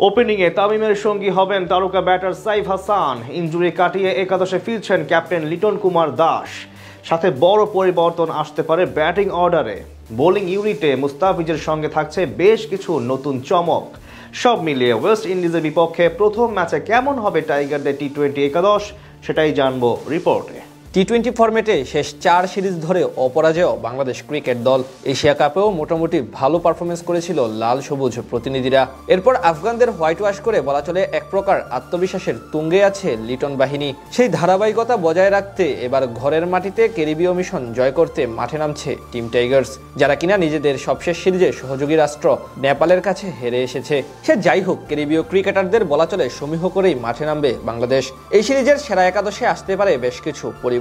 ওপেনিংয়ে তামিমের সঙ্গী হবেন তারকা ব্যাটার সাইফ হাসান। ইনজুরি কাটিয়ে একাদশে ফিরছেন ক্যাপ্টেন লিটন কুমার দাস। সাথে বড় পরিবর্তন আসতে পারে ব্যাটিং অর্ডারে। বোলিং ইউনিটে মুস্তাফিজের সঙ্গে থাকছে বেশ কিছু নতুন চমক। সব মিলিয়ে ওয়েস্ট ইন্ডিজের বিপক্ষে প্রথম ম্যাচে কেমন হবে টাইগারদের টি-20 একাদশ, সেটাই জানবো রিপোর্টে। টি-20 ফরম্যাটে শেষ 4 সিরিজ ধরে অপরাজেয় বাংলাদেশ ক্রিকেট দল। এশিয়া কাপেও মোটামুটি ভালো পারফরমেন্স করেছিল লাল সবুজ প্রতিনিধিরা। এরপর আফগানদের হোয়াইট ওয়াশ করে বলা চলে এক প্রকার আত্মবিশ্বাসের তুঙ্গে আছে লিটন বাহিনী। সেই ধারাবাহিকতা বজায় রাখতে এবার ঘরের মাটিতে ক্যারিবীয় মিশন জয় করতে মাঠে নামছে টিম টাইগার্স, যারা কিনা নিজেদের সবশেষ সিরিজে সহযোগী রাষ্ট্র নেপালের কাছে হেরে এসেছে। সে যাই হোক, ক্যারিবীয় ক্রিকেটারদের বলা চলে সমীহ করেই মাঠে নামবে বাংলাদেশ। এই সিরিজের সেরা একাদশে আসতে পারে বেশ কিছু পরিবর্তন,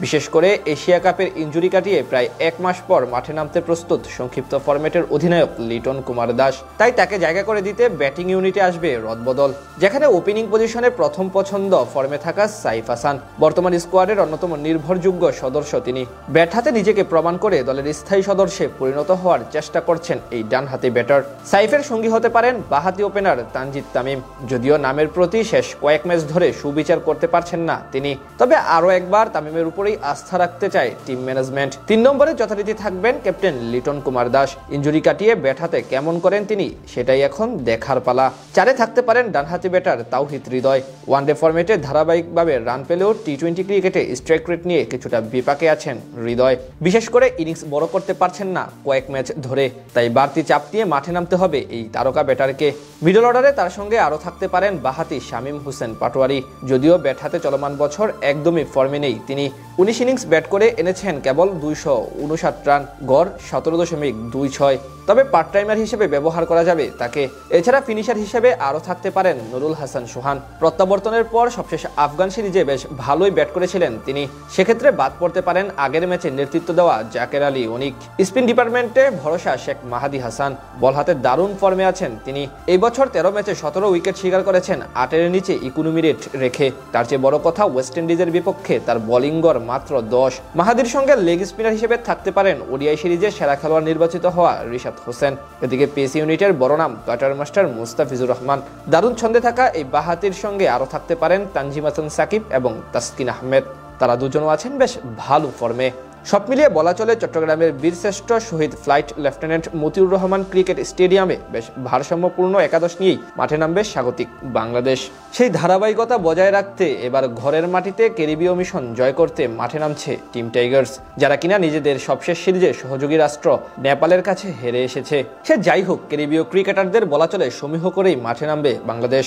বিশেষ করে এশিয়া কাপের ইনজুরি কাটিয়ে প্রায় 1 মাস পর মাঠে নামতে প্রস্তুত সংক্ষিপ্ত ফরম্যাটের অধিনায়ক লিটন কুমার দাস। তাই তাকে জায়গা করে দিতে ব্যাটিং ইউনিটে আসবে রদবদল, যেখানে ওপেনিং পজিশনে প্রথম পছন্দ ফর্মে থাকা সাইফ হাসান। বর্তমান স্কোয়াডের অন্যতম নির্ভরযোগ্য সদস্য তিনি। ব্যাট হাতে নিজেকে প্রমাণ করে দলের স্থায়ী সদস্যে পরিণত হওয়ার চেষ্টা করছেন এই ডানহাতি ব্যাটার। সাইফের সঙ্গী হতে পারেন বাঁহাতি ওপেনার তানজিদ তামিম। যদিও নামের প্রতি শেষ কয়েক ম্যাচ ধরে সুবিচার করতে পারছেন না তিনি, তবে আরও একবার তামিমের উপরেই আস্থা রাখতে চায় টিম ম্যানেজমেন্ট। 3 নম্বরে যথারীতি থাকবেন ক্যাপ্টেন লিটন কুমার দাস। ইনজুরি কাটিয়ে ব্যাট হাতে কেমন করেন তিনি, সেটাই এখন দেখার পালা। 4-এ থাকতে পারেন ডানহাতি ব্যাটার তাওহিদ হৃদয়। ওয়ানডে ফরম্যাটে ধারাবাহিকভাবে রান পেলেও টি-20 ক্রিকেটে স্ট্রাইক রেট নিয়ে কিছুটা বিপাকে আছেন হৃদয়। বিশেষ করে ইনিংস বড় করতে পারছেন না কয়েক ম্যাচ ধরে, তাই বাড়তি চাপ নিয়ে মাঠে নামতে হবে এই তারকা ব্যাটারকে। মিডল অর্ডারে তার সঙ্গে আরও থাকতে পারেন বাঁহাতি শামীম হোসেন পাটোয়ারি। যদিও ব্যাট হাতে চলমান বছর একদমই ফর্মে নেই তিনি। 19 ইনিংস ব্যাট করে এনেছেন কেবল 259 রান, গড় 17.26। তবে পার্ট টাইমার হিসেবে ব্যবহার করা যাবে তাকে। এছাড়া ফিনিশার হিসেবে আরও থাকতে পারেন নুরুল হাসান সোহান। প্রত্যাবর্তনের পর সবশেষ আফগান সিরিজে বেশ ভালোই ব্যাট করেছিলেন তিনি। সেক্ষেত্রে বাদ পড়তে পারেন আগের ম্যাচে নেতৃত্ব দেওয়া জাকের আলী অনিক। স্পিন ডিপার্টমেন্টে ভরসা শেখ মাহাদি হাসান। বল হাতে দারুণ ফর্মে আছেন তিনি। এই বছর 13 ম্যাচে 17 উইকেট শিকার করেছেন 8-এর নিচে ইকোনমি রেট রেখে। তার চেয়ে বড় কথা, ওয়েস্ট ইন্ডিজের বিপক্ষে তার বোলিং গড় মাত্র 10। মাহাদির সঙ্গে লেগ স্পিনার হিসেবে থাকতে পারেন ওডিআই সিরিজে সেরা খেলোয়াড় নির্বাচিত হওয়া রিশাদ হোসেন। এদিকে পেস ইউনিটের বড় নাম কাটার মাস্টার মুস্তাফিজুর রহমান। দারুণ ছন্দে থাকা এই বাঁহাতির সঙ্গে আরও থাকতে পারেন তানজিম হাসান সাকিব এবং তাসকিন আহমেদ। তারা দুজনও আছেন বেশ ভালো ফর্মে। সব মিলিয়ে বলা চলে চট্টগ্রামের বীরশ্রেষ্ঠ শহীদ flight lieutenant Motiur Rahman cricket স্টেডিয়ামে বেশ ভারসাম্যপূর্ণ একাদশ নিয়েই মাঠে নামবে স্বাগতিক বাংলাদেশ। সেই ধারাবাহিকতা বজায় রাখতে এবার ঘরের মাটিতে ক্যারিবীয় মিশন জয় করতে মাঠে নামছে টিম টাইগার্স, যারা কিনা নিজেদের সবশেষ সিরিজে সহযোগী রাষ্ট্র নেপালের কাছে হেরে এসেছে। সে যাই হোক, ক্যারিবীয় ক্রিকেটারদের বলা চলে সমীহ করেই মাঠে নামবে বাংলাদেশ।